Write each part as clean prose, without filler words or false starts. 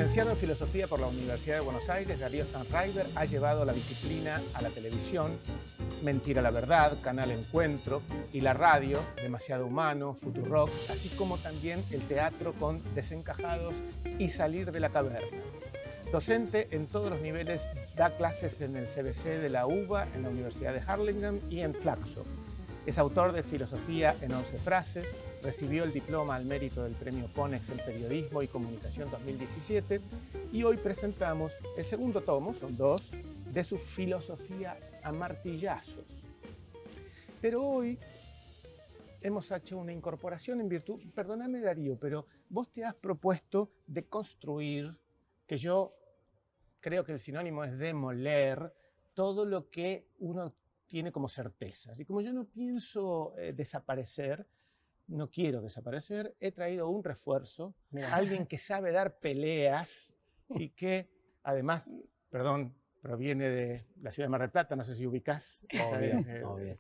Licenciado en Filosofía por la Universidad de Buenos Aires, Darío Stanraiver ha llevado la disciplina a la televisión, Mentira la Verdad, Canal Encuentro, y la radio, Demasiado Humano, Futurock, así como también el teatro con Desencajados y Salir de la Caverna. Docente en todos los niveles, da clases en el CBC de la UBA, en la Universidad de Harlingen y en Flaxo. Es autor de Filosofía en 11 frases, recibió el diploma al mérito del Premio Konex en Periodismo y Comunicación 2017 y hoy presentamos el segundo tomo, son dos, de su Filosofía a martillazos. Pero hoy hemos hecho una incorporación en virtud, perdóname Darío, pero vos te has propuesto de construir, que yo creo que el sinónimo es demoler, todo lo que uno tiene como certezas. Y como yo no pienso desaparecer, no quiero desaparecer, he traído un refuerzo, alguien que sabe dar peleas y que además, perdón, proviene de la ciudad de Mar del Plata, no sé si ubicás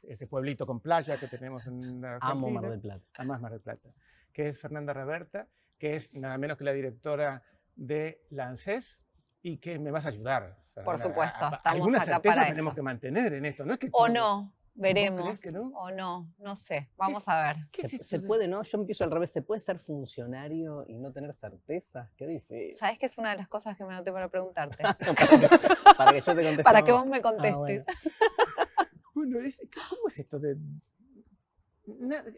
ese pueblito con playa que tenemos en la Argentina. Amo Mar del Plata. Amás Mar del Plata, que es Fernanda Reberta, que es nada menos que la directora de la ANSES y que me vas a ayudar. Fernanda. Por supuesto, estamos alguna acá certeza para tenemos eso. que mantener en esto, ¿no? Es que O no, veremos. ¿Vos creés que no? O no, no sé, vamos a ver. ¿Se puede, no? Yo empiezo al revés. ¿Se puede ser funcionario y no tener certezas? Qué difícil. ¿Sabes qué es una de las cosas que me anoté para preguntarte? Para que yo te conteste. Para que vos me contestes. Bueno. Bueno, ¿cómo es esto de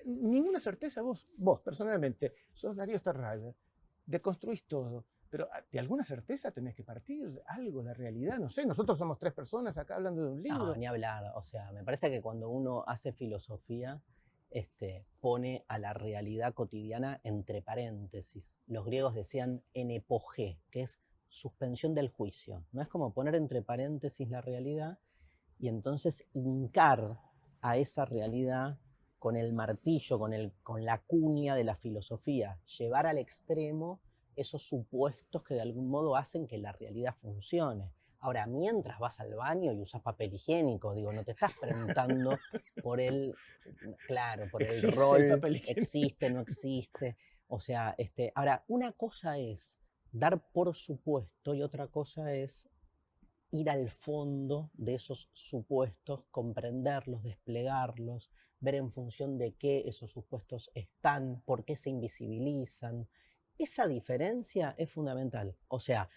ninguna certeza? Vos personalmente, sos Darío Stanraiver, deconstruís todo, pero de alguna certeza tenés que partir de algo, la realidad, no sé, nosotros somos 3 personas acá hablando de un libro. No, ni hablar. O sea, me parece que cuando uno hace filosofía, pone a la realidad cotidiana entre paréntesis. Los griegos decían enepogé, que es suspensión del juicio. No es como poner entre paréntesis la realidad y entonces hincar a esa realidad con el martillo, con la cuña de la filosofía, llevar al extremo esos supuestos que de algún modo hacen que la realidad funcione. Ahora, mientras vas al baño y usas papel higiénico, digo, no te estás preguntando por el rol, existe, no existe. O sea, ahora, una cosa es dar por supuesto y otra cosa es ir al fondo de esos supuestos, comprenderlos, desplegarlos, ver en función de qué esos supuestos están, por qué se invisibilizan. Esa diferencia es fundamental. O sea,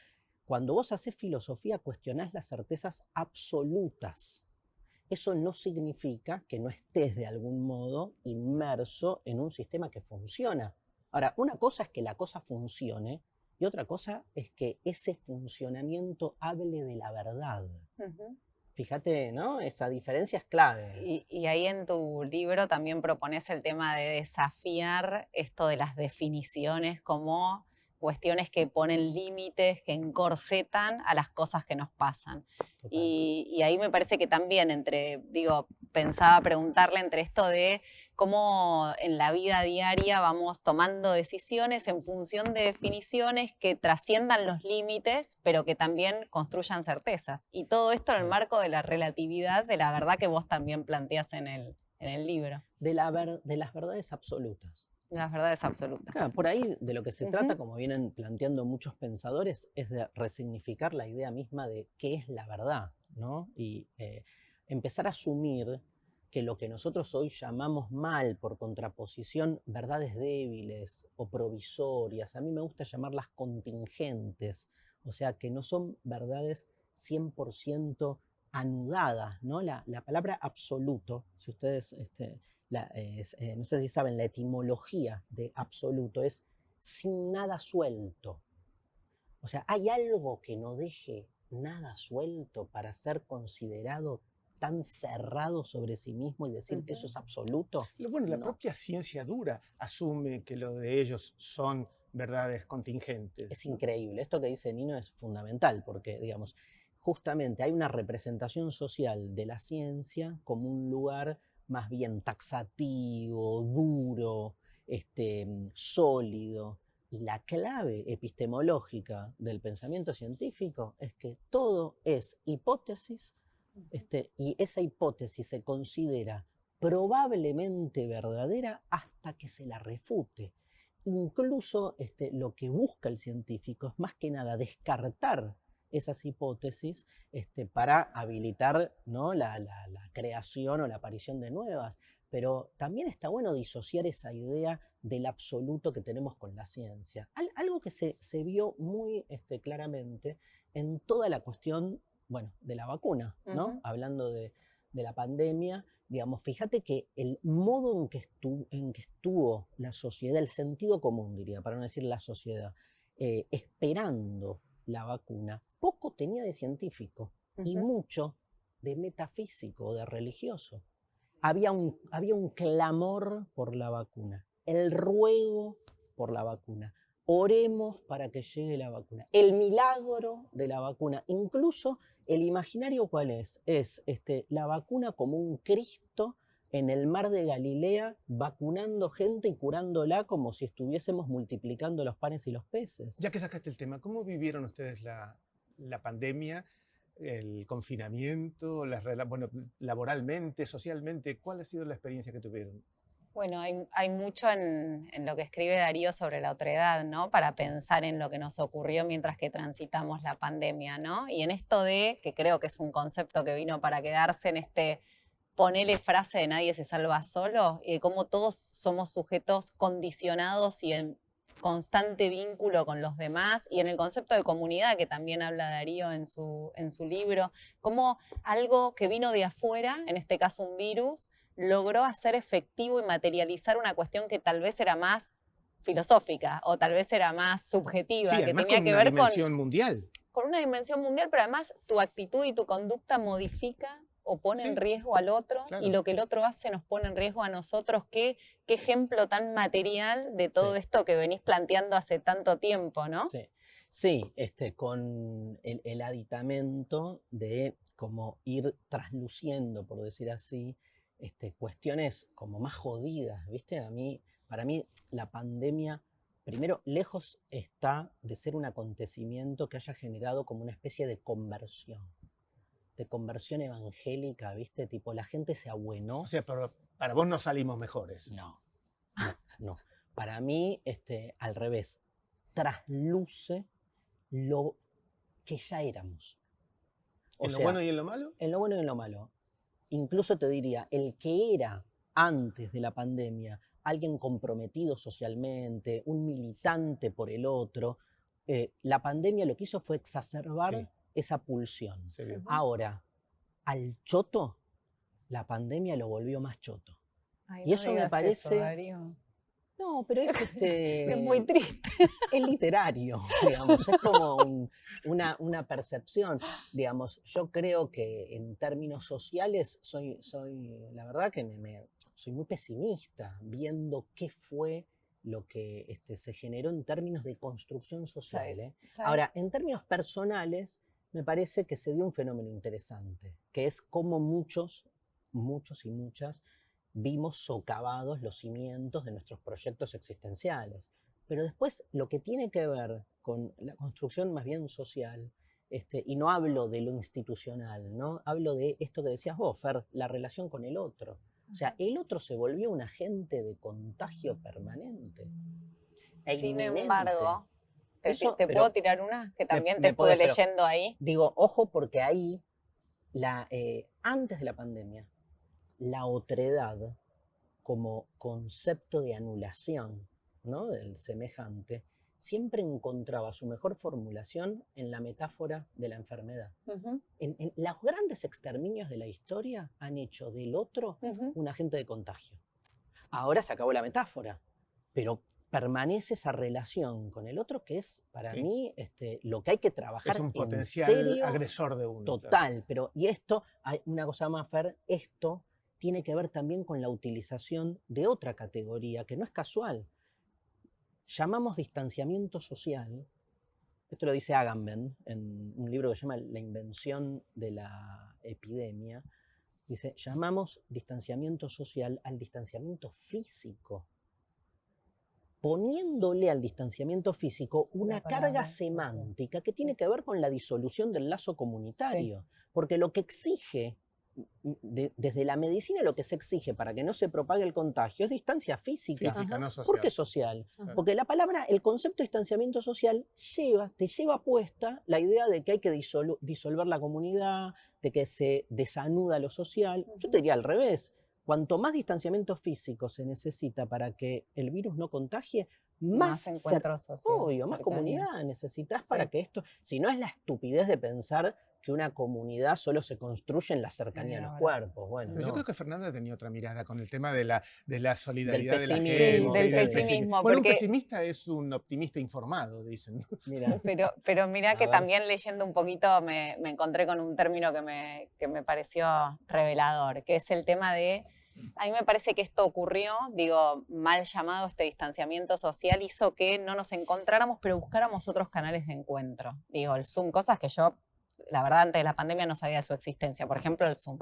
cuando vos haces filosofía, cuestionás las certezas absolutas. Eso no significa que no estés de algún modo inmerso en un sistema que funciona. Ahora, una cosa es que la cosa funcione y otra cosa es que ese funcionamiento hable de la verdad. Fíjate, ¿no? Esa diferencia es clave. Y ahí en tu libro también propones el tema de desafiar esto de las definiciones como cuestiones que ponen límites, que encorsetan a las cosas que nos pasan. Y ahí me parece que también pensaba preguntarle entre esto de cómo en la vida diaria vamos tomando decisiones en función de definiciones que trasciendan los límites, pero que también construyan certezas. Y todo esto en el marco de la relatividad, de la verdad que vos también planteás en el libro. De las verdades absolutas. De las verdades absolutas. Claro, por ahí de lo que se trata, como vienen planteando muchos pensadores, es de resignificar la idea misma de qué es la verdad, ¿no? Y empezar a asumir que lo que nosotros hoy llamamos mal, por contraposición, verdades débiles o provisorias, a mí me gusta llamarlas contingentes, o sea, que no son verdades 100% anudadas, ¿no? La palabra absoluto, si ustedes... no sé si saben, la etimología de absoluto es sin nada suelto. O sea, ¿hay algo que no deje nada suelto para ser considerado tan cerrado sobre sí mismo y decir que eso es absoluto? Bueno, la propia ciencia dura asume que lo de ellos son verdades contingentes. Es increíble. Esto que dice Nino es fundamental porque, digamos, justamente hay una representación social de la ciencia como un lugar más bien taxativo, duro, sólido. Y la clave epistemológica del pensamiento científico es que todo es hipótesis, y esa hipótesis se considera probablemente verdadera hasta que se la refute. incluso lo que busca el científico es más que nada descartar esas hipótesis para habilitar, ¿no?, la creación o la aparición de nuevas. Pero también está bueno disociar esa idea del absoluto que tenemos con la ciencia. Algo que se vio muy claramente en toda la cuestión, bueno, de la vacuna, ¿no? Hablando de la pandemia, digamos, fíjate que el modo en que estuvo la sociedad, el sentido común, diría, para no decir la sociedad, esperando la vacuna, poco tenía de científico y mucho de metafísico, de religioso. Había un clamor por la vacuna, el ruego por la vacuna. Oremos para que llegue la vacuna. El milagro de la vacuna. Incluso el imaginario, ¿cuál es? Es la vacuna como un Cristo en el mar de Galilea vacunando gente y curándola como si estuviésemos multiplicando los panes y los peces. Ya que sacaste el tema, ¿cómo vivieron ustedes la pandemia, el confinamiento, bueno, laboralmente, socialmente? ¿Cuál ha sido la experiencia que tuvieron? Bueno, hay mucho en lo que escribe Darío sobre la otredad, ¿no? Para pensar en lo que nos ocurrió mientras que transitamos la pandemia, ¿no? Y en esto que creo que es un concepto que vino para quedarse, en ponele frase de nadie se salva solo, y de cómo todos somos sujetos condicionados y en constante vínculo con los demás, y en el concepto de comunidad que también habla Darío en su libro, como algo que vino de afuera, en este caso un virus, logró hacer efectivo y materializar una cuestión que tal vez era más filosófica o tal vez era más subjetiva, Sí, que además tenía con que una ver dimensión mundial. con una dimensión mundial, pero además tu actitud y tu conducta modifica o pone en Sí, riesgo al otro, claro. y lo que el otro hace nos pone en riesgo a nosotros. Qué ejemplo tan material de todo esto que venís planteando hace tanto tiempo, ¿no? Sí, con el aditamento de como ir trasluciendo, por decir así, cuestiones como más jodidas, ¿viste? Para mí la pandemia, primero, lejos está de ser un acontecimiento que haya generado como una especie de conversión evangélica, ¿viste? Tipo, la gente se abuenó. O sea, pero para vos no salimos mejores. No. Para mí, al revés, trasluce lo que ya éramos. ¿En lo bueno y en lo malo? En lo bueno y en lo malo. Incluso te diría, el que era antes de la pandemia alguien comprometido socialmente, un militante por el otro, la pandemia lo que hizo fue exacerbar esa pulsión. Ahora, al choto, la pandemia lo volvió más choto. Ay, y no eso me parece... eso, Darío. No, pero es es muy triste. Es literario, digamos, es como una percepción. Digamos, yo creo que en términos sociales soy la verdad que soy muy pesimista viendo qué fue lo que se generó en términos de construcción social. ¿Sabes? Ahora, en términos personales, me parece que se dio un fenómeno interesante, que es cómo muchos y muchas vimos socavados los cimientos de nuestros proyectos existenciales. Pero después, lo que tiene que ver con la construcción más bien social, y no hablo de lo institucional, ¿no? Hablo de esto que decías vos, Fer, la relación con el otro. O sea, el otro se volvió un agente de contagio permanente. Sin embargo, ¿te puedo tirar una? Que también te estuve leyendo ahí. Digo, ojo, porque ahí, antes de la pandemia, la otredad como concepto de anulación, ¿no?, del semejante, siempre encontraba su mejor formulación en la metáfora de la enfermedad. En los grandes exterminios de la historia han hecho del otro un agente de contagio. Ahora se acabó la metáfora, pero permanece esa relación con el otro que es, para mí, lo que hay que trabajar. Es un potencial serio, agresor de uno. Total, claro. Pero, y esto, hay una cosa más, Fer, esto tiene que ver también con la utilización de otra categoría que no es casual. Llamamos distanciamiento social, esto lo dice Agamben en un libro que se llama La invención de la epidemia, dice, llamamos distanciamiento social al distanciamiento físico, poniéndole al distanciamiento físico una carga semántica que tiene que ver con la disolución del lazo comunitario, porque lo que exige desde la medicina lo que se exige para que no se propague el contagio es distancia física. Física, no social. ¿Por qué social? Ajá. Porque la palabra, el concepto de distanciamiento social te lleva puesta la idea de que hay que disolver la comunidad, de que se desanuda lo social. Yo te diría al revés. Cuanto más distanciamiento físico se necesita para que el virus no contagie, más encuentros sociales. obvio, más comunidad necesitas para que esto, si no es la estupidez de pensar que una comunidad solo se construye en la cercanía a los cuerpos. Bueno, pero yo creo que Fernanda tenía otra mirada con el tema de la solidaridad del de la pesimismo. gente. Sí, del y pesimismo. Bueno, porque... un pesimista es un optimista informado, dicen. Mira. Pero mirá que ver. también leyendo un poquito me encontré con un término que me pareció revelador, que es el tema de... A mí me parece que esto ocurrió, digo, mal llamado este distanciamiento social, hizo que no nos encontráramos, pero buscáramos otros canales de encuentro. Digo, el Zoom, cosas que yo, la verdad, antes de la pandemia no sabía de su existencia, por ejemplo, el Zoom.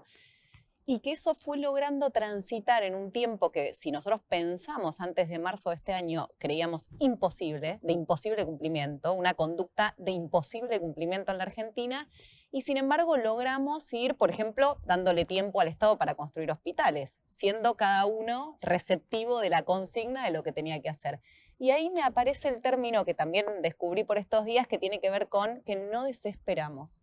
Y que eso fue logrando transitar en un tiempo que, si nosotros pensamos antes de marzo de este año, creíamos imposible, de imposible cumplimiento, una conducta de imposible cumplimiento en la Argentina, y sin embargo logramos ir, por ejemplo, dándole tiempo al Estado para construir hospitales, siendo cada uno receptivo de la consigna de lo que tenía que hacer. Y ahí me aparece el término que también descubrí por estos días, que tiene que ver con que no desesperamos.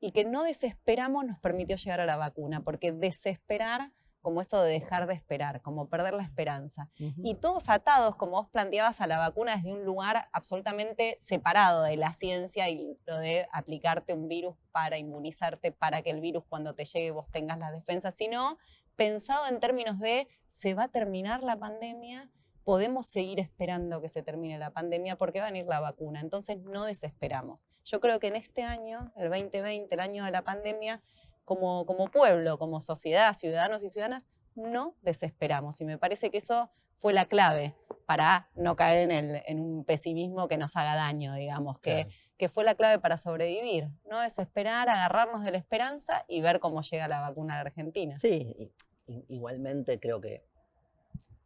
Y que no desesperamos nos permitió llegar a la vacuna, porque desesperar, como eso de dejar de esperar, como perder la esperanza. Y todos atados, como vos planteabas, a la vacuna desde un lugar absolutamente separado de la ciencia y lo de aplicarte un virus para inmunizarte, para que el virus cuando te llegue vos tengas las defensas, sino pensado en términos de ¿se va a terminar la pandemia? Podemos seguir esperando que se termine la pandemia porque va a venir la vacuna, entonces no desesperamos. Yo creo que en este año, el 2020, el año de la pandemia, como pueblo, como sociedad, ciudadanos y ciudadanas, no desesperamos. Y me parece que eso fue la clave para no caer en un pesimismo que nos haga daño, digamos, Claro. que fue la clave para sobrevivir. No desesperar, agarrarnos de la esperanza y ver cómo llega la vacuna a la Argentina. Sí, igualmente creo que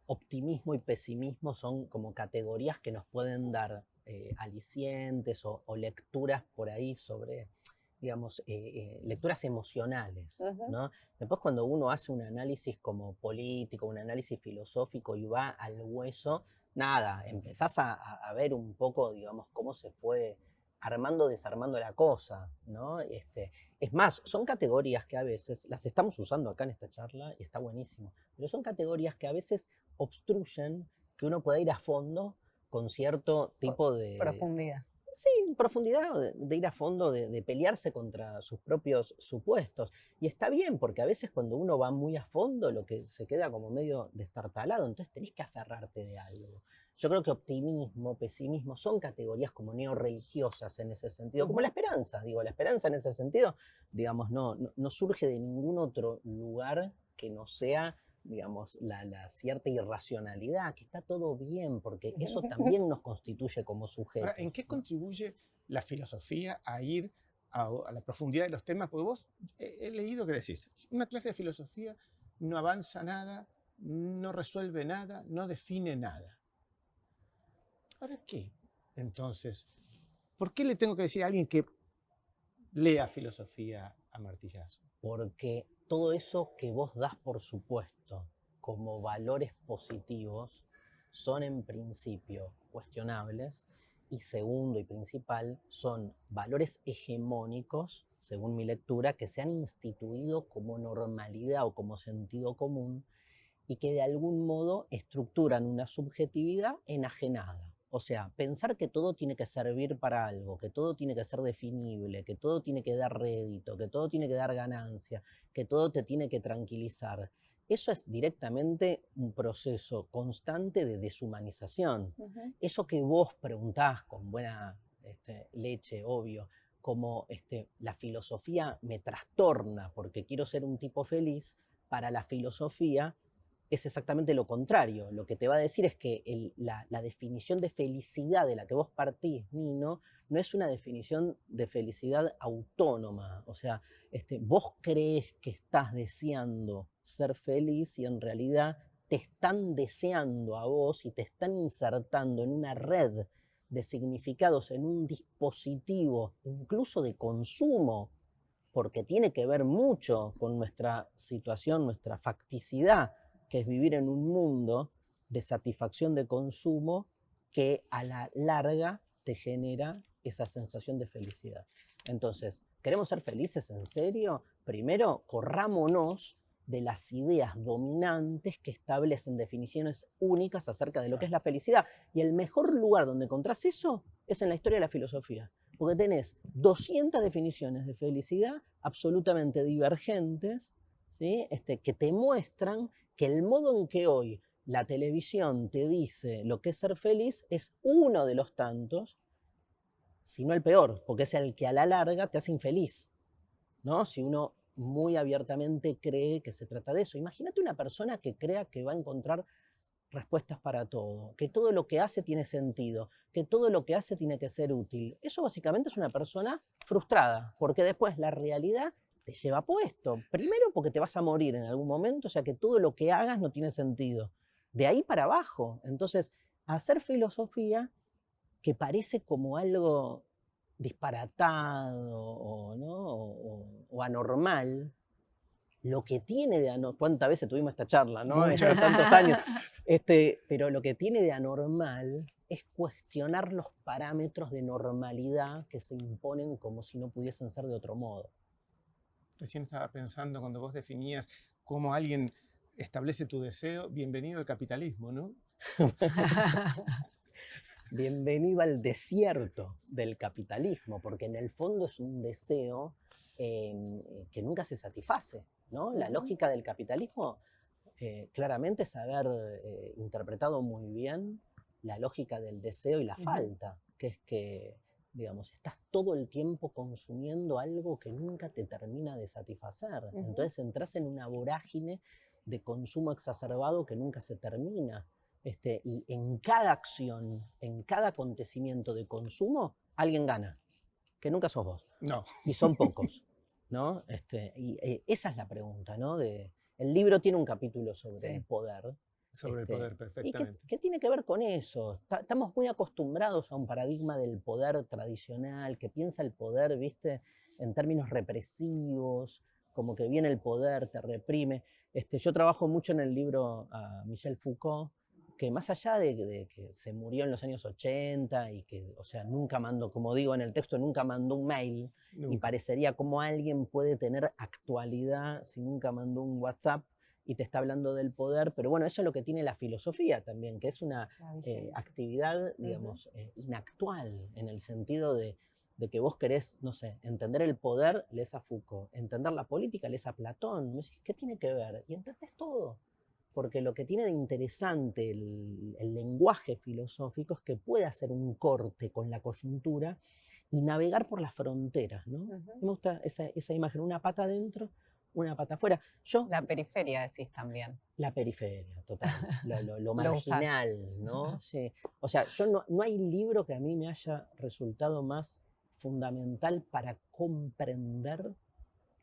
optimismo y pesimismo son como categorías que nos pueden dar alicientes o lecturas por ahí sobre, digamos, lecturas emocionales, ¿no? Después cuando uno hace un análisis como político, un análisis filosófico y va al hueso, nada, empezás a ver un poco, digamos, cómo se fue armando, desarmando la cosa, ¿no? Es más, son categorías que a veces, las estamos usando acá en esta charla y está buenísimo, pero son categorías que a veces obstruyen que uno pueda ir a fondo con cierto tipo de... Profundidad. Sí, profundidad, de ir a fondo, de pelearse contra sus propios supuestos. Y está bien, porque a veces cuando uno va muy a fondo, lo que se queda como medio destartalado, entonces tenés que aferrarte de algo. Yo creo que optimismo, pesimismo son categorías como neorreligiosas en ese sentido, como la esperanza. Digo, la esperanza en ese sentido, digamos, no surge de ningún otro lugar que no sea, digamos, la cierta irracionalidad, que está todo bien, porque eso también nos constituye como sujetos. Ahora, ¿en qué contribuye la filosofía a ir a la profundidad de los temas? Porque vos he leído que decís, una clase de filosofía no avanza nada, no resuelve nada, no define nada. ¿Ahora qué? Entonces, ¿por qué le tengo que decir a alguien que lea filosofía a martillazo? Porque todo eso que vos das por supuesto como valores positivos son en principio cuestionables y segundo y principal son valores hegemónicos, según mi lectura, que se han instituido como normalidad o como sentido común y que de algún modo estructuran una subjetividad enajenada. O sea, pensar que todo tiene que servir para algo, que todo tiene que ser definible, que todo tiene que dar rédito, que todo tiene que dar ganancia, que todo te tiene que tranquilizar. Eso es directamente un proceso constante de deshumanización. Eso que vos preguntás con buena leche, obvio, como la filosofía me trastorna porque quiero ser un tipo feliz, para la filosofía es exactamente lo contrario. Lo que te va a decir es que la definición de felicidad de la que vos partís, Nino, no es una definición de felicidad autónoma. O sea, vos crees que estás deseando ser feliz y en realidad te están deseando a vos y te están insertando en una red de significados, en un dispositivo, incluso de consumo, porque tiene que ver mucho con nuestra situación, nuestra facticidad, que es vivir en un mundo de satisfacción de consumo que a la larga te genera esa sensación de felicidad. Entonces, ¿queremos ser felices en serio? Primero, corrámonos de las ideas dominantes que establecen definiciones únicas acerca de lo que es la felicidad. Y el mejor lugar donde encontrás eso es en la historia de la filosofía. Porque tenés 200 definiciones de felicidad absolutamente divergentes, ¿sí? Que te muestran que el modo en que hoy la televisión te dice lo que es ser feliz es uno de los tantos, si no el peor, porque es el que a la larga te hace infeliz, ¿no? Si uno muy abiertamente cree que se trata de eso. Imagínate una persona que crea que va a encontrar respuestas para todo, que todo lo que hace tiene sentido, que todo lo que hace tiene que ser útil. Eso básicamente es una persona frustrada, porque después la realidad te lleva puesto. Primero porque te vas a morir en algún momento, o sea que todo lo que hagas no tiene sentido. De ahí para abajo. Entonces, hacer filosofía que parece como algo disparatado o anormal, lo que tiene de anormal, ¿cuántas veces tuvimos esta charla, ¿no? Tantos años. Pero lo que tiene de anormal es cuestionar los parámetros de normalidad que se imponen como si no pudiesen ser de otro modo. Recién estaba pensando cuando vos definías cómo alguien establece tu deseo, bienvenido al capitalismo, ¿no? Bienvenido al desierto del capitalismo, porque en el fondo es un deseo que nunca se satisface, ¿no? La lógica del capitalismo claramente es haber interpretado muy bien la lógica del deseo y la falta, que es que, digamos, estás todo el tiempo consumiendo algo que nunca te termina de satisfacer. Entonces entras en una vorágine de consumo exacerbado que nunca se termina. Y en cada acción, en cada acontecimiento de consumo, alguien gana, que nunca sos vos. No. Y son pocos, ¿no? Esa es la pregunta, ¿no? El libro tiene un capítulo sobre el poder. Sobre el poder, perfectamente. ¿Y qué tiene que ver con eso? Estamos muy acostumbrados a un paradigma del poder tradicional, que piensa el poder, ¿viste?, en términos represivos, como que viene el poder, te reprime. Yo trabajo mucho en el libro a Michel Foucault, que más allá de que se murió en los años 80 y que, o sea, nunca mandó, como digo en el texto, nunca mandó un mail, y parecería como alguien puede tener actualidad si nunca mandó un WhatsApp y te está hablando del poder, pero bueno, eso es lo que tiene la filosofía también, que es una actividad, digamos, inactual, en el sentido de que vos querés, no sé, entender el poder, lees a Foucault, entender la política, lees a Platón, me decís, ¿qué tiene que ver? Y entendés todo. Porque lo que tiene de interesante el lenguaje filosófico es que puede hacer un corte con la coyuntura y navegar por las fronteras, ¿no? Me gusta esa imagen, una pata adentro, una pata afuera. La periferia decís también. La periferia, total. Lo marginal, ¿no? Sí. O sea, no hay libro que a mí me haya resultado más fundamental para comprender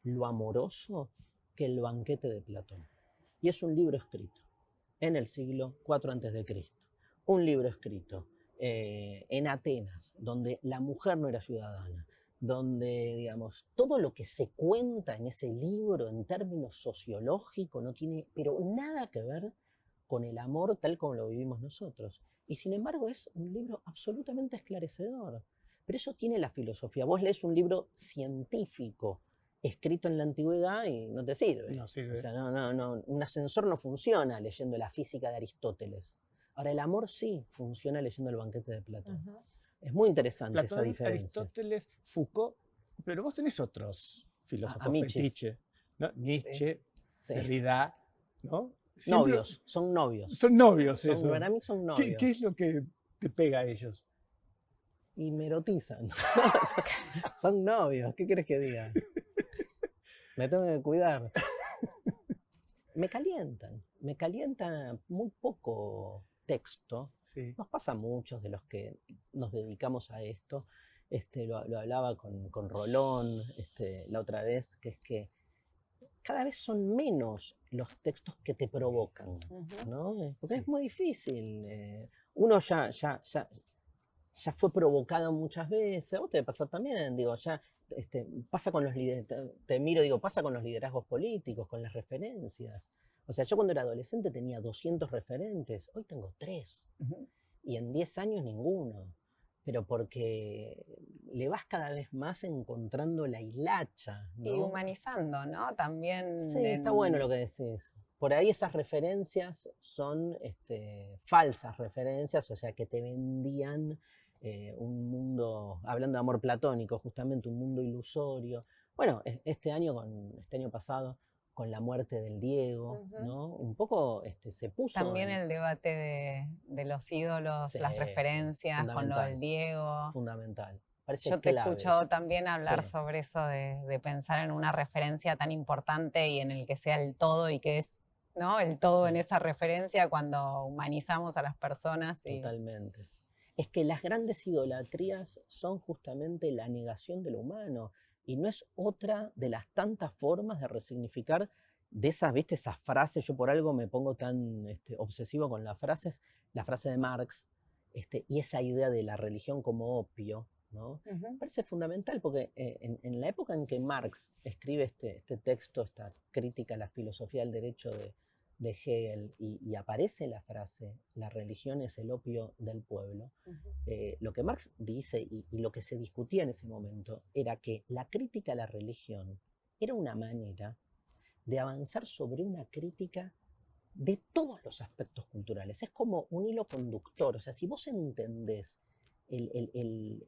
lo amoroso que El banquete de Platón. Y es un libro escrito en el siglo IV a.C. Un libro escrito en Atenas, donde la mujer no era ciudadana, donde, digamos, todo lo que se cuenta en ese libro en términos sociológicos no tiene, pero nada que ver con el amor tal como lo vivimos nosotros. Y sin embargo es un libro absolutamente esclarecedor. Pero eso tiene la filosofía. Vos lees un libro científico escrito en la antigüedad y no te sirve. No sirve. O sea, no, un ascensor no funciona leyendo la física de Aristóteles. Ahora, el amor sí funciona leyendo el banquete de Platón. Es muy interesante esa diferencia. Aristóteles, Foucault, pero vos tenés otros filósofos fetiche, ¿no? Nietzsche, Derrida, ¿no? Siempre... Novios, son novios. Son novios, eso. Para mí son novios. ¿Qué es lo que te pega a ellos? Y me erotizan. Son novios, ¿qué quieres que diga? Me tengo que cuidar. Me calientan muy poco texto. Sí. Nos pasa a muchos de los que nos dedicamos a esto. Lo hablaba con Rolón la otra vez, que es que cada vez son menos los textos que te provocan, ¿no? Porque es muy difícil. Uno ya fue provocado muchas veces, a vos te debe pasar también, digo, ya pasa con los te miro y digo, pasa con los liderazgos políticos, con las referencias. O sea, yo cuando era adolescente tenía 200 referentes, hoy tengo 3. Y en 10 años ninguno. Pero porque le vas cada vez más encontrando la hilacha, ¿no? Y humanizando, ¿no? También. Sí, está bueno lo que decís. Por ahí esas referencias son falsas referencias, o sea, que te vendían un mundo, hablando de amor platónico, justamente un mundo ilusorio. Bueno, este año pasado, con la muerte del Diego, ¿no? Un poco se puso... También el debate de los ídolos, Sí, las referencias con lo del Diego. Fundamental. Parece Yo te he clave escuchado eso. también hablar Sí. sobre eso de pensar en una referencia tan importante y en el que sea el todo y que es, ¿no? El todo en esa referencia cuando humanizamos a las personas. Totalmente. Es que las grandes idolatrías son justamente la negación de lo humano y no es otra de las tantas formas de resignificar de esas, ¿viste? Esas frases. Yo por algo me pongo tan obsesivo con las frases, la frase de Marx y esa idea de la religión como opio, ¿no? Me parece fundamental porque en la época en que Marx escribe este texto, esta crítica a la filosofía del derecho de Hegel y aparece la frase, la religión es el opio del pueblo, lo que Marx dice y lo que se discutía en ese momento era que la crítica a la religión era una manera de avanzar sobre una crítica de todos los aspectos culturales. Es como un hilo conductor, o sea, si vos entendés el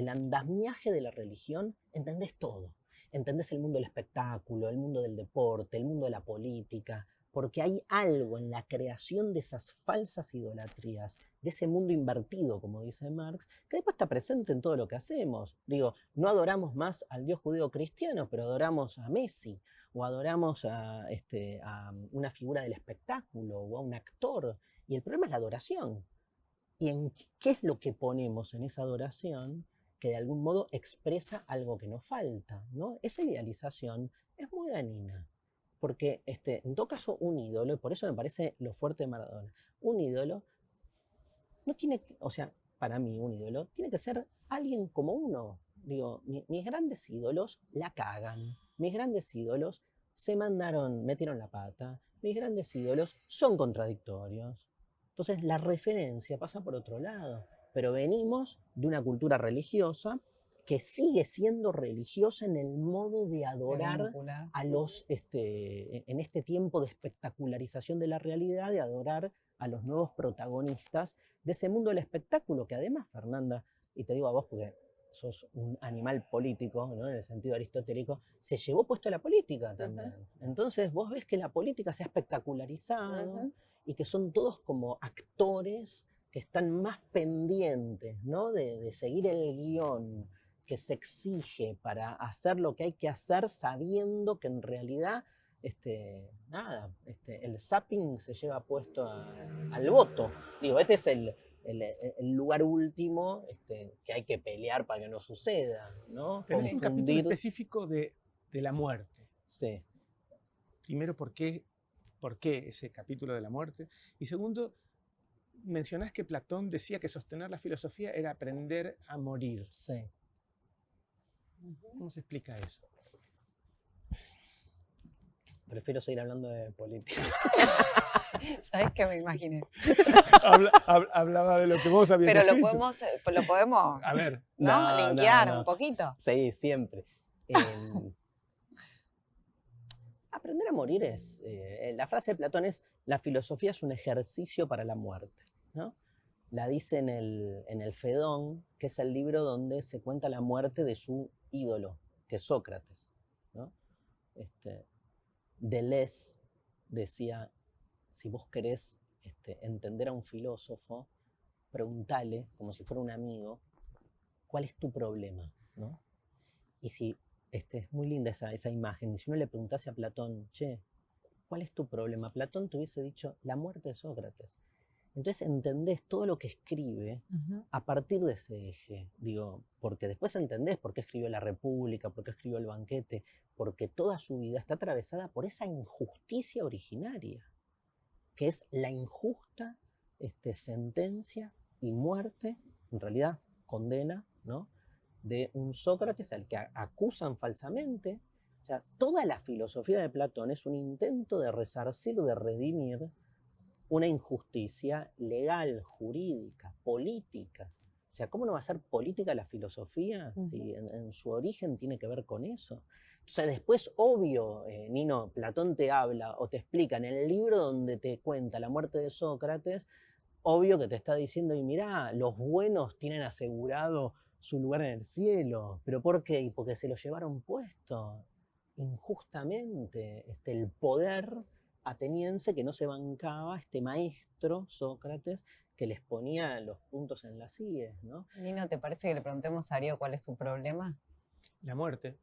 andamiaje de la religión, entendés todo. Entendés el mundo del espectáculo, el mundo del deporte, el mundo de la política, porque hay algo en la creación de esas falsas idolatrías, de ese mundo invertido, como dice Marx, que después está presente en todo lo que hacemos. Digo, no adoramos más al Dios judío cristiano, pero adoramos a Messi, o adoramos a una figura del espectáculo, o a un actor, y el problema es la adoración. ¿Y en qué es lo que ponemos en esa adoración que de algún modo expresa algo que nos falta, ¿no? Esa idealización es muy dañina. Porque en todo caso un ídolo, y por eso me parece lo fuerte de Maradona, un ídolo no tiene, o sea, para mí un ídolo tiene que ser alguien como uno. Digo, mis grandes ídolos la cagan, mis grandes ídolos metieron la pata, mis grandes ídolos son contradictorios. Entonces la referencia pasa por otro lado, pero venimos de una cultura religiosa que sigue siendo religiosa en el modo de adorar a los, en este tiempo de espectacularización de la realidad, de adorar a los nuevos protagonistas de ese mundo del espectáculo, que además, Fernanda, y te digo a vos porque sos un animal político, ¿no? En el sentido aristotélico, se llevó puesto a la política también. Entonces vos ves que la política se ha espectacularizado y que son todos como actores que están más pendientes, ¿no? de seguir el guión que se exige para hacer lo que hay que hacer, sabiendo que en realidad el zapping se lleva puesto al voto. Digo, este es el lugar último que hay que pelear para que no suceda, ¿no? Pero es un capítulo específico de la muerte. Sí. Primero, ¿por qué ese capítulo de la muerte? Y segundo, mencionás que Platón decía que sostener la filosofía era aprender a morir. Sí. ¿Cómo se explica eso? Prefiero seguir hablando de política. ¿Sabes qué me imaginé? Hablaba de lo que vos habías Pero escrito. lo podemos a ver. linkear un poquito. Sí, siempre. Aprender a morir es... la frase de Platón es: la filosofía es un ejercicio para la muerte, ¿no? La dice en el Fedón, que es el libro donde se cuenta la muerte de su ídolo, que es Sócrates, ¿no? Deleuze decía: si vos querés entender a un filósofo, preguntale, como si fuera un amigo, ¿cuál es tu problema? ¿No? Y si, es muy linda esa imagen, y si uno le preguntase a Platón, che, ¿cuál es tu problema? Platón te hubiese dicho: la muerte de Sócrates. Entonces entendés todo lo que escribe a partir de ese eje, digo, porque después entendés por qué escribió La República, por qué escribió El Banquete, porque toda su vida está atravesada por esa injusticia originaria, que es la injusta sentencia y muerte, en realidad condena, ¿no? de un Sócrates al que acusan falsamente. O sea, toda la filosofía de Platón es un intento de resarcir, de redimir una injusticia legal, jurídica, política. O sea, ¿cómo no va a ser política la filosofía si en su origen tiene que ver con eso? Entonces después, obvio, Nino, Platón te habla o te explica en el libro donde te cuenta la muerte de Sócrates, obvio que te está diciendo, y mirá, los buenos tienen asegurado su lugar en el cielo. ¿Pero por qué? Y porque se lo llevaron puesto injustamente. El poder ateniense que no se bancaba, este maestro, Sócrates, que les ponía los puntos en las íes, ¿no? Nino, ¿te parece que le preguntemos a Darío cuál es su problema? La muerte.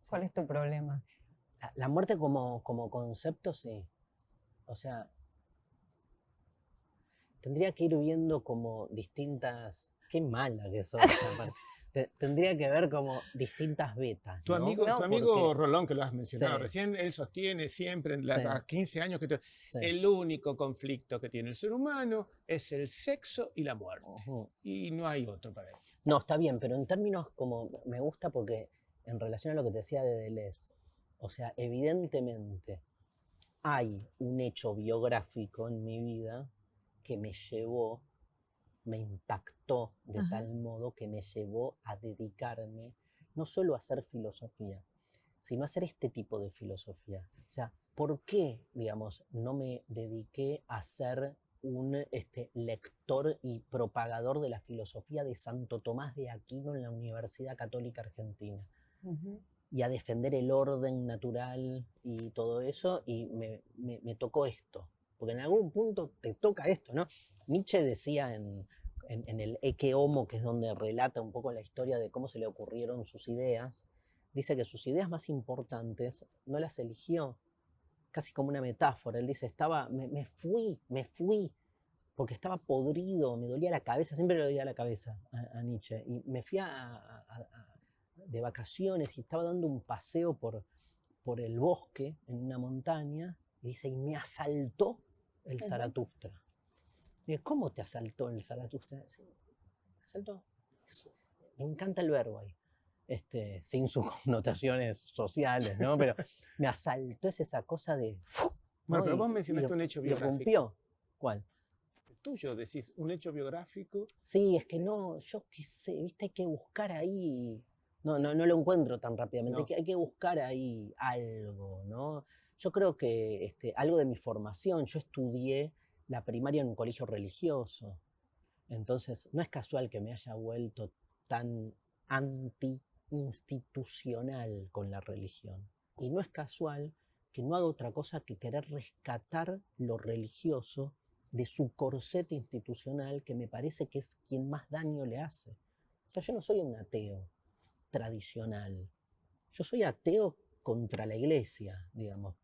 ¿Cuál es tu problema? La muerte como concepto, sí. O sea, tendría que ir viendo como distintas... Qué mala que sos esa parte. Tendría que ver como distintas betas, Tu ¿no? amigo, No, tu amigo porque... Rolón, que lo has mencionado Sí. recién, él sostiene siempre, Sí. a 15 años, que Sí. el único conflicto que tiene el ser humano es el sexo y la muerte. Y no hay otro para él. No, está bien, pero en términos como... Me gusta porque en relación a lo que te decía de Deleuze, o sea, evidentemente hay un hecho biográfico en mi vida que me llevó, me impactó de tal modo que me llevó a dedicarme no solo a hacer filosofía, sino a hacer este tipo de filosofía. O sea, ¿por qué, digamos, no me dediqué a ser un lector y propagador de la filosofía de Santo Tomás de Aquino en la Universidad Católica Argentina? Y a defender el orden natural y todo eso, y me tocó esto. Porque en algún punto te toca esto, ¿no? Nietzsche decía en el Ecce Homo, que es donde relata un poco la historia de cómo se le ocurrieron sus ideas, dice que sus ideas más importantes no las eligió, casi como una metáfora. Él dice, me fui, porque estaba podrido, me dolía la cabeza, siempre le dolía la cabeza a Nietzsche. Y me fui de vacaciones y estaba dando un paseo por el bosque en una montaña, y dice, y me asaltó el Zaratustra. Digo, ¿cómo te asaltó el Zaratustra? Sí, me asaltó. Me encanta el verbo ahí, sin sus connotaciones sociales, ¿no? Pero me asaltó, es esa cosa de... Bueno, ¿no? pero vos mencionaste un hecho biográfico. Rompió. ¿Cuál? El tuyo, decís, un hecho biográfico. Sí, es que no, yo qué sé, viste, hay que buscar ahí... No lo encuentro tan rápidamente, No. hay que buscar ahí algo, ¿no? Yo creo que algo de mi formación, yo estudié la primaria en un colegio religioso, entonces no es casual que me haya vuelto tan anti-institucional con la religión. Y no es casual que no haga otra cosa que querer rescatar lo religioso de su corset institucional, que me parece que es quien más daño le hace. O sea, yo no soy un ateo tradicional. Yo soy ateo contra la iglesia, digamos.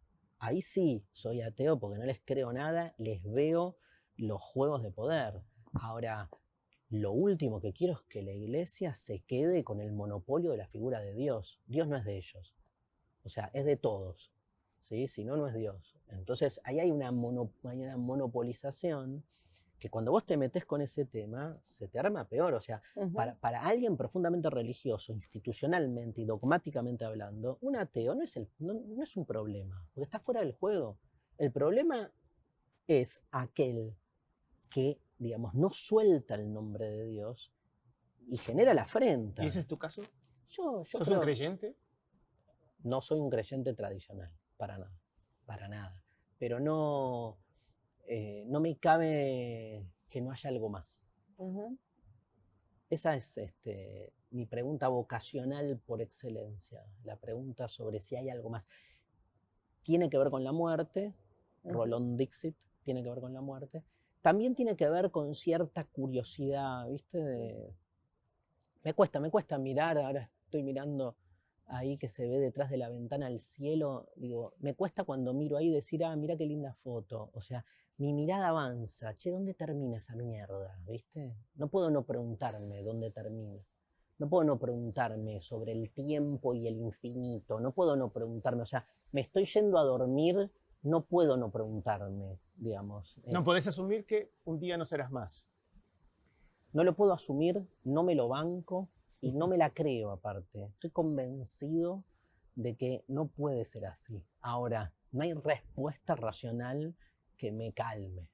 Ahí sí soy ateo porque no les creo nada, les veo los juegos de poder. Ahora, lo último que quiero es que la iglesia se quede con el monopolio de la figura de Dios. Dios no es de ellos. O sea, es de todos. ¿Sí? Si no, no es Dios. Entonces, ahí hay una monopolización que cuando vos te metés con ese tema, se te arma peor. O sea, para alguien profundamente religioso, institucionalmente y dogmáticamente hablando, un ateo no es un problema, porque está fuera del juego. El problema es aquel que, digamos, no suelta el nombre de Dios y genera la afrenta. ¿Y ese es tu caso? Yo ¿Sos creo, un creyente? no soy un creyente tradicional, para nada. Pero no me cabe que no haya algo más. Esa es mi pregunta vocacional por excelencia, la pregunta sobre si hay algo más. Tiene que ver con la muerte, Rolón Dixit tiene que ver con la muerte. También tiene que ver con cierta curiosidad, ¿viste? Me cuesta mirar, ahora estoy mirando ahí que se ve detrás de la ventana el cielo, digo, me cuesta cuando miro ahí decir, mira qué linda foto, o sea, mi mirada avanza, che, ¿dónde termina esa mierda? ¿Viste? No puedo no preguntarme dónde termina. No puedo no preguntarme sobre el tiempo y el infinito, no puedo no preguntarme, o sea, me estoy yendo a dormir, no puedo no preguntarme, digamos. No podés asumir que un día no serás más. no lo puedo asumir, no me lo banco y no me la creo aparte. Estoy convencido de que no puede ser así. Ahora, no hay respuesta racional que me calme.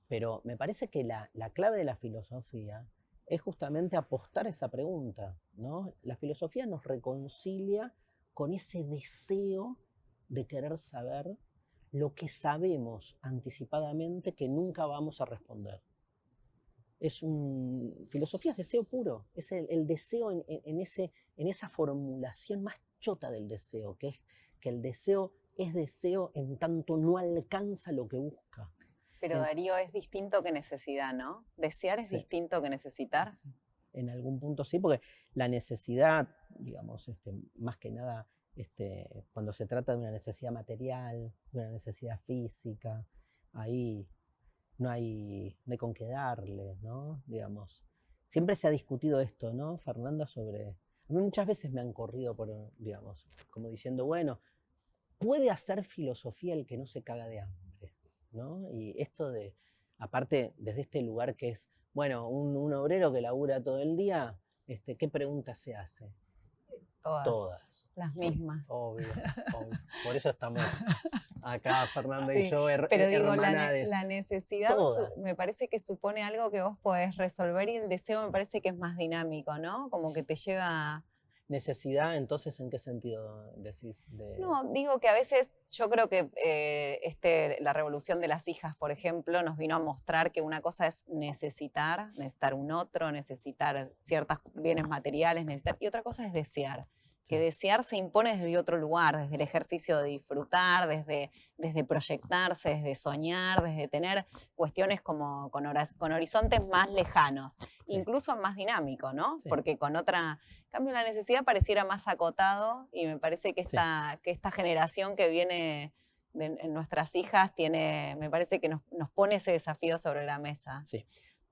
Pero me parece que la clave de la filosofía es justamente apostar a esa pregunta, ¿no? La filosofía nos reconcilia con ese deseo de querer saber lo que sabemos anticipadamente que nunca vamos a responder. Filosofía es deseo puro, es el deseo en esa formulación más chota del deseo, que es que el deseo es deseo en tanto no alcanza lo que busca. Pero Darío, es distinto que necesidad, ¿no? Desear es distinto que necesitar. En algún punto sí, porque la necesidad, digamos, más que nada, cuando se trata de una necesidad material, de una necesidad física, ahí no hay con qué darle, ¿no? Digamos, siempre se ha discutido esto, ¿no, Fernanda? A mí muchas veces me han corrido por, digamos, como diciendo, bueno, puede hacer filosofía el que no se caga de hambre, ¿no? Y esto aparte, desde este lugar que es, bueno, un obrero que labura todo el día, ¿qué preguntas se hace? Todas. Las mismas. Obvio. Por eso estamos acá, Fernanda y yo, pero digo, hermanades. la necesidad me parece que supone algo que vos podés resolver y el deseo me parece que es más dinámico, ¿no? Como que te lleva... Necesidad, entonces, ¿en qué sentido decís? No, digo que a veces yo creo que la revolución de las hijas, por ejemplo, nos vino a mostrar que una cosa es necesitar un otro, necesitar ciertos bienes materiales, y otra cosa es desear. Que desear se impone desde otro lugar, desde el ejercicio de disfrutar, desde proyectarse, desde soñar, desde tener cuestiones como con horizontes más lejanos, incluso más dinámico, ¿no? Sí. Porque con otra... En cambio, la necesidad pareciera más acotado y me parece que esta generación que viene en nuestras hijas me parece que nos pone ese desafío sobre la mesa. Sí,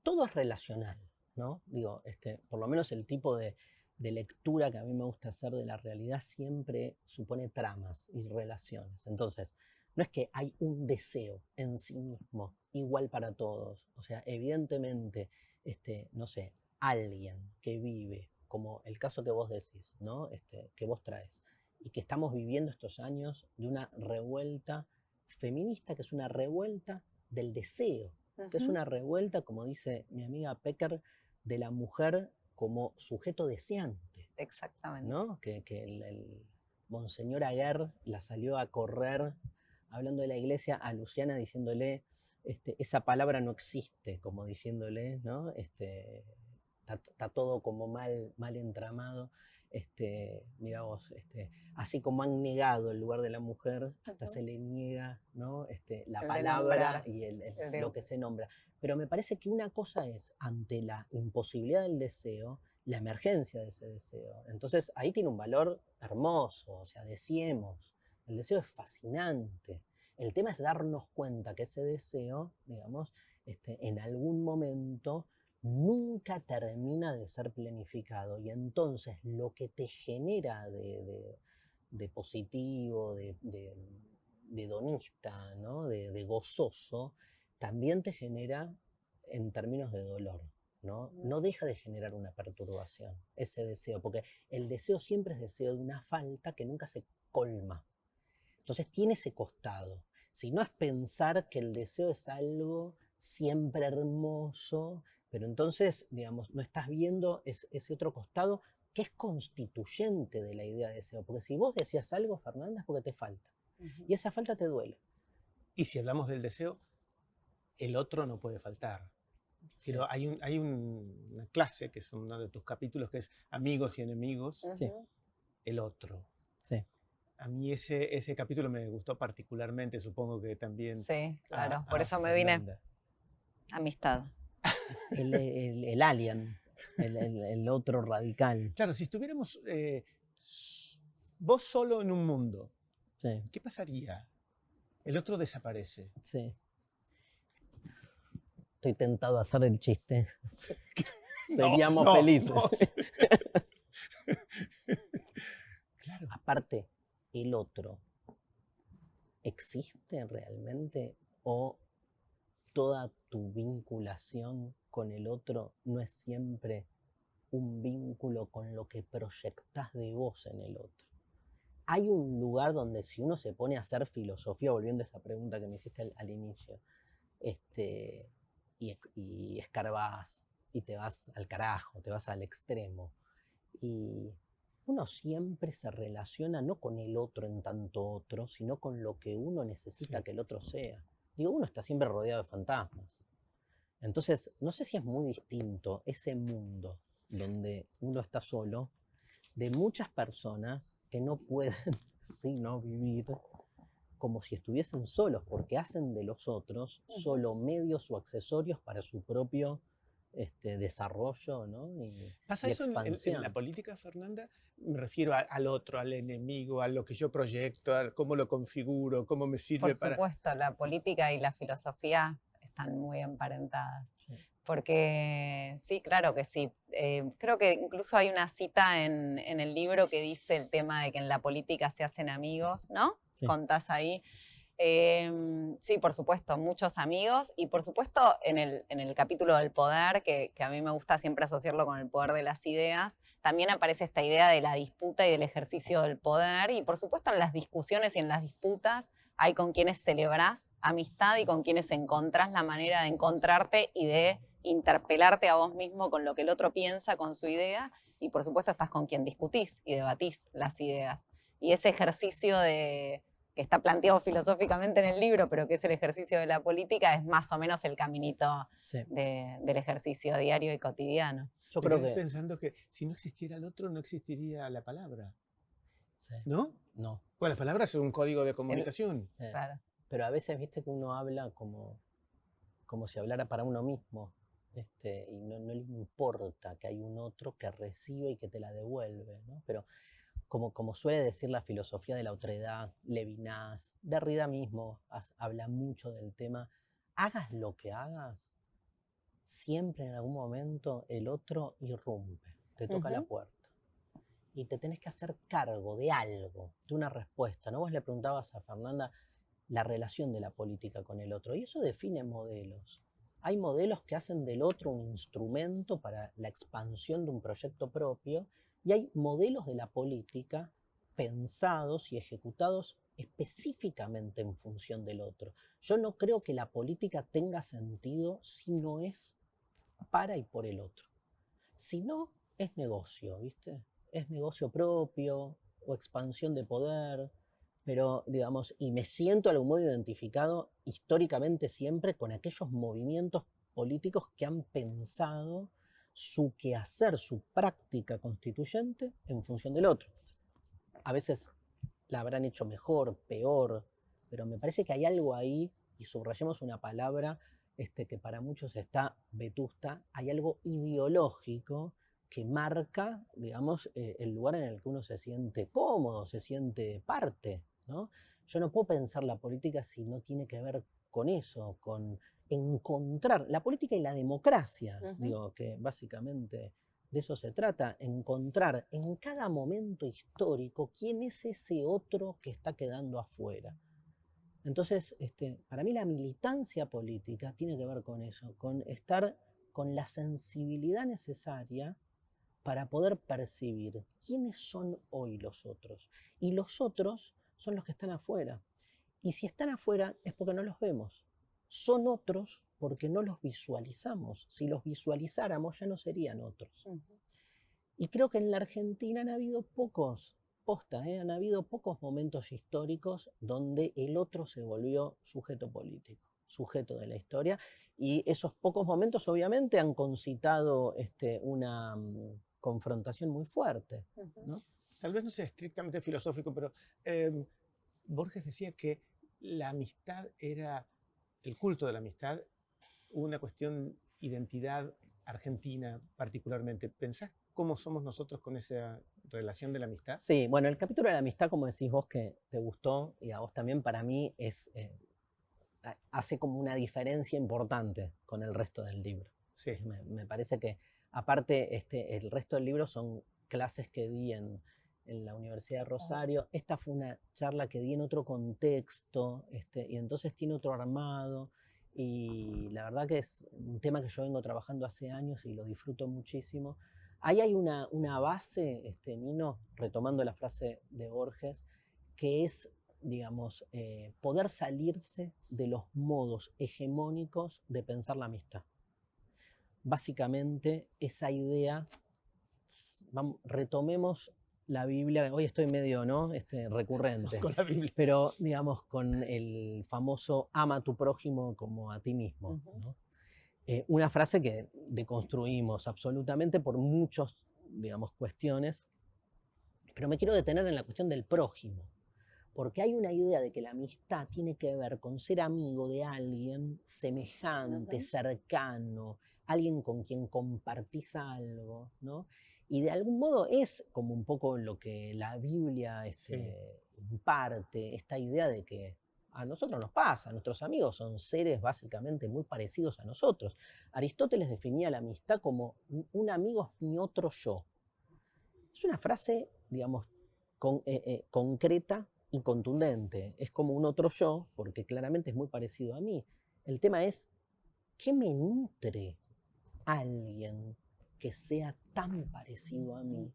todo es relacional, ¿no? Digo, por lo menos el tipo de lectura que a mí me gusta hacer de la realidad siempre supone tramas y relaciones. Entonces, no es que hay un deseo en sí mismo igual para todos. O sea, evidentemente, no sé, alguien que vive, como el caso que vos decís, ¿no? Que vos traes, y que estamos viviendo estos años de una revuelta feminista, que es una revuelta del deseo, que es una revuelta, como dice mi amiga Pecker, de la mujer como sujeto deseante. Exactamente. ¿No? Que el Monseñor Aguer la salió a correr hablando de la iglesia a Luciana diciéndole, esa palabra no existe, como diciéndole, ¿no? Está todo como mal entramado. Mira vos, así como han negado el lugar de la mujer, hasta se le niega, ¿no? La palabra y lo que se nombra. Pero me parece que una cosa es, ante la imposibilidad del deseo, la emergencia de ese deseo. Entonces ahí tiene un valor hermoso, o sea, deseemos. El deseo es fascinante. El tema es darnos cuenta que ese deseo, digamos, en algún momento nunca termina de ser planificado y entonces lo que te genera de positivo, de hedonista, ¿no? de gozoso, también te genera en términos de dolor, ¿no? No deja de generar una perturbación, ese deseo, porque el deseo siempre es deseo de una falta que nunca se colma. Entonces tiene ese costado. Si no es pensar que el deseo es algo siempre hermoso, pero entonces, digamos, no estás viendo ese otro costado que es constituyente de la idea de deseo. Porque si vos decías algo, Fernanda, es porque te falta. Y esa falta te duele. Y si hablamos del deseo, el otro no puede faltar. Pero hay una clase, que es uno de tus capítulos, que es Amigos y Enemigos, el otro. Sí. A mí ese capítulo me gustó particularmente, supongo que también. Sí, claro, por eso me vine. Amistad. El alien, el otro radical. Claro, si estuviéramos vos solo en un mundo, ¿qué pasaría? El otro desaparece. Sí. Estoy tentado a hacer el chiste. Seríamos felices. No. Claro. Aparte, ¿el otro existe realmente o toda tu vinculación con el otro no es siempre un vínculo con lo que proyectás de vos en el otro. Hay un lugar donde si uno se pone a hacer filosofía, volviendo a esa pregunta que me hiciste al inicio, y escarbás y te vas al carajo, te vas al extremo. Y uno siempre se relaciona no con el otro en tanto otro, sino con lo que uno necesita que el otro sea. Digo, uno está siempre rodeado de fantasmas. Entonces, no sé si es muy distinto ese mundo donde uno está solo de muchas personas que no pueden sino vivir como si estuviesen solos, porque hacen de los otros solo medios o accesorios para su propio desarrollo, ¿no? ¿Pasa y eso expansión. en la política, Fernanda? Me refiero al otro, al enemigo, a lo que yo proyecto, a cómo lo configuro, cómo me sirve Por supuesto, la política y la filosofía están muy emparentadas. Sí. Porque sí, claro que sí. Creo que incluso hay una cita en el libro que dice el tema de que en la política se hacen amigos, ¿no? Sí. Contás ahí. Sí, por supuesto, muchos amigos. Y por supuesto, en el capítulo del poder, que a mí me gusta siempre asociarlo con el poder de las ideas, también aparece esta idea de la disputa y del ejercicio del poder. Y por supuesto, en las discusiones y en las disputas hay con quienes celebrás amistad y con quienes encontrás la manera de encontrarte y de interpelarte a vos mismo con lo que el otro piensa, con su idea. Y por supuesto, estás con quien discutís y debatís las ideas. Y ese ejercicio que está planteado filosóficamente en el libro, pero que es el ejercicio de la política, es más o menos el caminito del ejercicio diario y cotidiano. Yo creo que pensando que si no existiera el otro, no existiría la palabra. Sí. ¿No? No. Bueno, las palabras son un código de comunicación. Claro. Pero a veces, viste que uno habla como si hablara para uno mismo, y no le importa que hay un otro que recibe y que te la devuelve, ¿no? Pero como suele decir la filosofía de la otredad, Levinas, Derrida mismo habla mucho del tema, hagas lo que hagas, siempre en algún momento el otro irrumpe, te toca la puerta. Y te tenés que hacer cargo de algo, de una respuesta, ¿no? Vos le preguntabas a Fernanda la relación de la política con el otro, y eso define modelos. Hay modelos que hacen del otro un instrumento para la expansión de un proyecto propio, y hay modelos de la política pensados y ejecutados específicamente en función del otro. Yo no creo que la política tenga sentido si no es para y por el otro. Si no, es negocio, ¿viste? Es negocio propio o expansión de poder, pero digamos, y me siento de algún modo identificado históricamente siempre con aquellos movimientos políticos que han pensado su quehacer, su práctica constituyente en función del otro. A veces la habrán hecho mejor, peor, pero me parece que hay algo ahí, y subrayemos una palabra que para muchos está vetusta, hay algo ideológico que marca, digamos, el lugar en el que uno se siente cómodo, se siente parte, ¿no? Yo no puedo pensar la política si no tiene que ver con eso, con encontrar la política y la democracia, digo, que básicamente de eso se trata, encontrar en cada momento histórico quién es ese otro que está quedando afuera. Entonces, para mí la militancia política tiene que ver con eso, con estar con la sensibilidad necesaria para poder percibir quiénes son hoy los otros. Y los otros son los que están afuera. Y si están afuera es porque no los vemos. Son otros porque no los visualizamos. Si los visualizáramos ya no serían otros. Y creo que en la Argentina han habido han habido pocos momentos históricos donde el otro se volvió sujeto político, sujeto de la historia. Y esos pocos momentos obviamente han concitado una confrontación muy fuerte, ¿no? Tal vez no sea estrictamente filosófico, pero Borges decía que la amistad era, el culto de la amistad, una cuestión identidad argentina particularmente. ¿Pensás cómo somos nosotros con esa relación de la amistad? Sí, bueno, el capítulo de la amistad, como decís vos, que te gustó, y a vos también, para mí hace como una diferencia importante con el resto del libro. Sí. Me parece que, aparte, el resto del libro son clases que di en la Universidad de Rosario. Sí. Esta fue una charla que di en otro contexto, y entonces tiene otro armado. y la verdad que es un tema que yo vengo trabajando hace años y lo disfruto muchísimo. Ahí hay una base, Nino, retomando la frase de Borges, que es, digamos, poder salirse de los modos hegemónicos de pensar la amistad. Básicamente, esa idea, retomemos la Biblia, hoy estoy medio, ¿no? Recurrente. Con la Biblia. Pero, digamos, con el famoso ama a tu prójimo como a ti mismo, ¿no? Una frase que deconstruimos absolutamente por muchas, digamos, cuestiones, pero me quiero detener en la cuestión del prójimo, porque hay una idea de que la amistad tiene que ver con ser amigo de alguien semejante, cercano, alguien con quien compartís algo, ¿no? Y de algún modo es como un poco lo que la Biblia imparte, esta idea de que a nosotros nos pasa, nuestros amigos son seres básicamente muy parecidos a nosotros. Aristóteles definía la amistad como un amigo es mi otro yo. Es una frase, digamos, concreta y contundente. Es como un otro yo, porque claramente es muy parecido a mí. El tema es, ¿qué me nutre alguien que sea tan parecido a mí?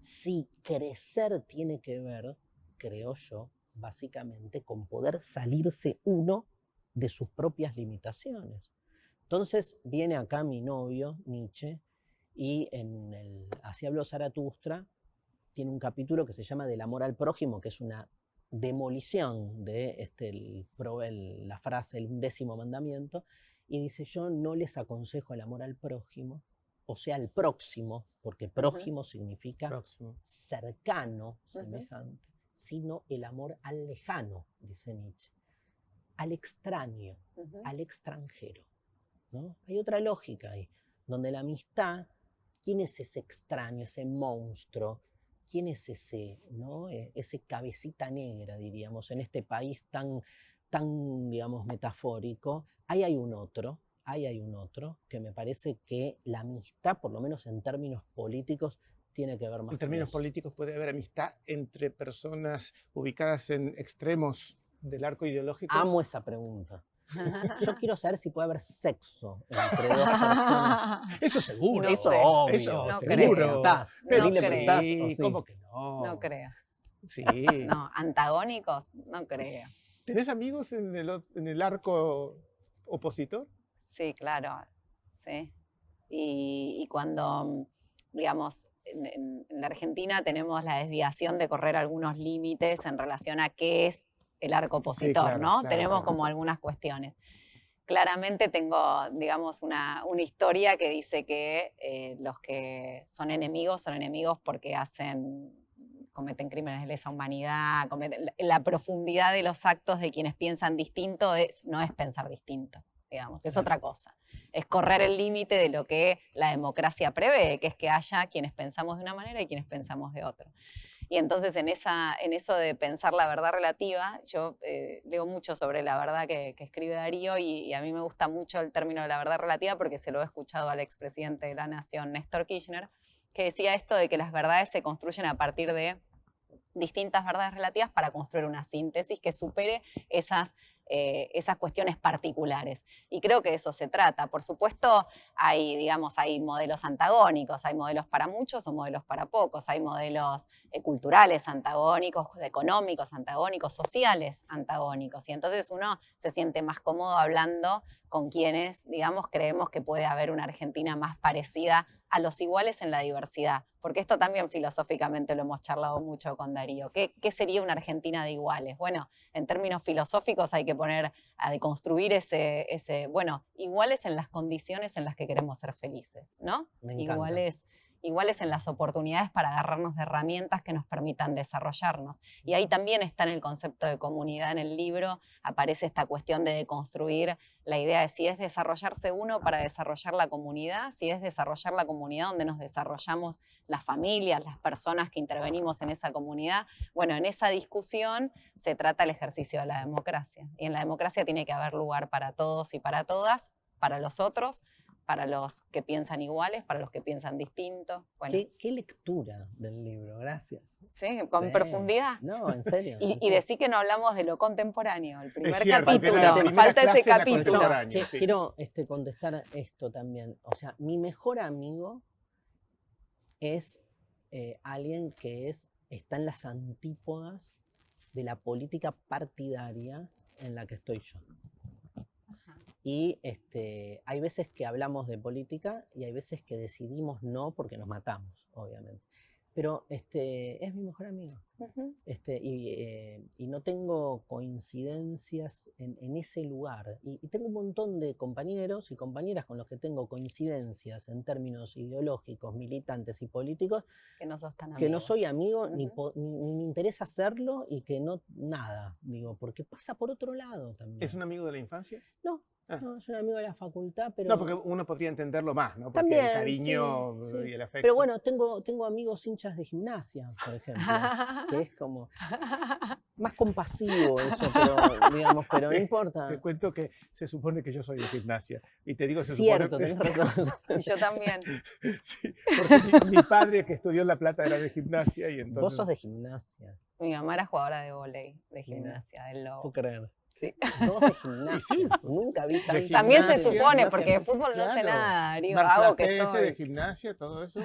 Si crecer tiene que ver, creo yo, básicamente con poder salirse uno de sus propias limitaciones. Entonces viene acá mi novio, Nietzsche, y en el Así habló Zaratustra tiene un capítulo que se llama Del amor al prójimo, que es una demolición de la frase, el 11º mandamiento, y dice, yo no les aconsejo el amor al prójimo, o sea, al próximo, porque prójimo significa cercano, semejante, sino el amor al lejano, dice Nietzsche, al extraño, al extranjero, ¿no? Hay otra lógica ahí, donde la amistad, ¿quién es ese extraño, ese monstruo? ¿Quién es ese, ¿no? Ese cabecita negra, diríamos, en este país tan, digamos, metafórico? Ahí hay un otro que me parece que la amistad, por lo menos en términos políticos, tiene que ver más. En términos políticos puede haber amistad entre personas ubicadas en extremos del arco ideológico. Amo esa pregunta. Yo quiero saber si puede haber sexo entre dos personas. Eso seguro. Eso obvio. Eso no seguro. Pero no creo. Sí, ¿cómo que no? No creo. Sí. No, antagónicos, no creo. ¿Tenés amigos en el arco opositor? Sí, claro, sí. Y cuando, digamos, en la Argentina tenemos la desviación de correr algunos límites en relación a qué es el arco opositor, claro, ¿no? claro, Tenemos claro. como algunas cuestiones. Claramente tengo, digamos, una historia que dice que los que son enemigos porque cometen crímenes de lesa humanidad, la profundidad de los actos de quienes piensan distinto no es pensar distinto, digamos, es otra cosa. Es correr el límite de lo que la democracia prevé, que es que haya quienes pensamos de una manera y quienes pensamos de otra. Y entonces en eso de pensar la verdad relativa, yo leo mucho sobre la verdad que escribe Darío y a mí me gusta mucho el término de la verdad relativa porque se lo he escuchado al expresidente de la Nación, Néstor Kirchner, que decía esto de que las verdades se construyen a partir de distintas verdades relativas para construir una síntesis que supere esas cuestiones particulares. Y creo que de eso se trata. Por supuesto, hay modelos antagónicos, hay modelos para muchos o modelos para pocos, hay modelos culturales antagónicos, económicos antagónicos, sociales antagónicos. Y entonces uno se siente más cómodo hablando con quienes, digamos, creemos que puede haber una Argentina más parecida a los iguales en la diversidad. Porque esto también filosóficamente lo hemos charlado mucho con Darío. ¿Qué sería una Argentina de iguales? Bueno, en términos filosóficos hay que poner a deconstruir bueno, iguales en las condiciones en las que queremos ser felices, ¿no? Me encanta. Iguales en las oportunidades para agarrarnos de herramientas que nos permitan desarrollarnos. Y ahí también está en el concepto de comunidad en el libro, aparece esta cuestión de deconstruir la idea de si es desarrollarse uno para desarrollar la comunidad, si es desarrollar la comunidad donde nos desarrollamos las familias, las personas que intervenimos en esa comunidad. Bueno, en esa discusión se trata el ejercicio de la democracia. Y en la democracia tiene que haber lugar para todos y para todas, para los otros, para los que piensan iguales, para los que piensan distintos. Bueno, ¿Qué lectura del libro? Gracias. sí, con Sí. profundidad. No, en serio. en Y serio. decir que no hablamos de lo contemporáneo, el primer cierto, que capítulo, la primera falta ese clase era capítulo. contemporánea. Sí. Quiero contestar esto también. O sea, mi mejor amigo es alguien que está en las antípodas de la política partidaria en la que estoy yo. Y hay veces que hablamos de política y hay veces que decidimos no porque nos matamos, obviamente. Pero es mi mejor amigo. Ujú. Y no tengo coincidencias en ese lugar. Y tengo un montón de compañeros y compañeras con los que tengo coincidencias en términos ideológicos, militantes y políticos, Que no sos tan que no amigo. soy amigo Ujú. ni me interesa hacerlo y que no, nada, digo, porque pasa por otro lado también. ¿Es un amigo de la infancia? No, Ah. no, es un amigo de la facultad, pero... No, porque uno podría entenderlo más, ¿no? Porque También, el cariño sí, sí. y el afecto. Pero bueno, tengo amigos hinchas de gimnasia, por ejemplo, que es como más compasivo eso, pero no importa. Te cuento que se supone que yo soy de gimnasia. Y te digo, se Cierto, supone... tenés razón. Yo también. Sí, porque mi padre que estudió en La Plata era de gimnasia y entonces... Vos sos de gimnasia, Mi mamá era jugadora de vóley, de Mira. gimnasia, del puedo Lobo. creer. Sí. Dos de gimnasia. sí. Nunca vi tanta También se Gimnasia, supone, gimnasia. porque de fútbol no sé Claro. nada, Darío, Dar hago que platense de soy. gimnasia, todo eso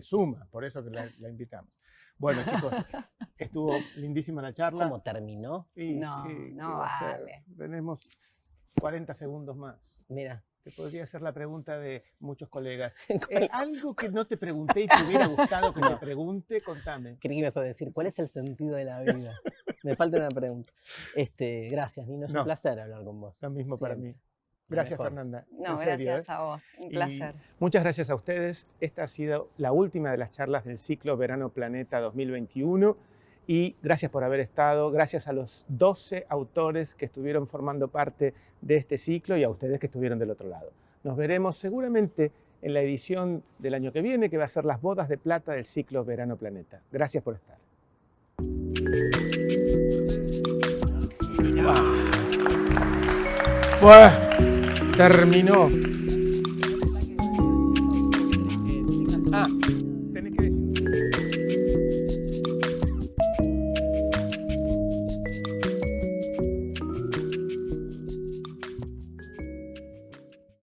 suma, por eso que la invitamos. Bueno, chicos, estuvo lindísima la charla. ¿Cómo terminó? Y No, sí, no ¿qué va a ser? vale. Tenemos 40 segundos más. Mira. Te podría hacer la pregunta de muchos colegas. ¿Cuál- Algo que no te pregunté y te hubiera gustado que te No. pregunte, contame. Creí que ibas a decir, ¿cuál es el sentido de la vida? Me falta una pregunta. Gracias, Nino, es No. un placer hablar con vos. Lo mismo para Siempre. mí. Gracias, mejor. Fernanda. No, en serio, gracias a vos. Un Y placer. muchas gracias a ustedes. Esta ha sido la última de las charlas del ciclo Verano Planeta 2021. Y gracias por haber estado. Gracias a los 12 autores que estuvieron formando parte de este ciclo y a ustedes que estuvieron del otro lado. Nos veremos seguramente en la edición del año que viene, que va a ser las bodas de plata del ciclo Verano Planeta. Gracias por estar. Bueno, terminó.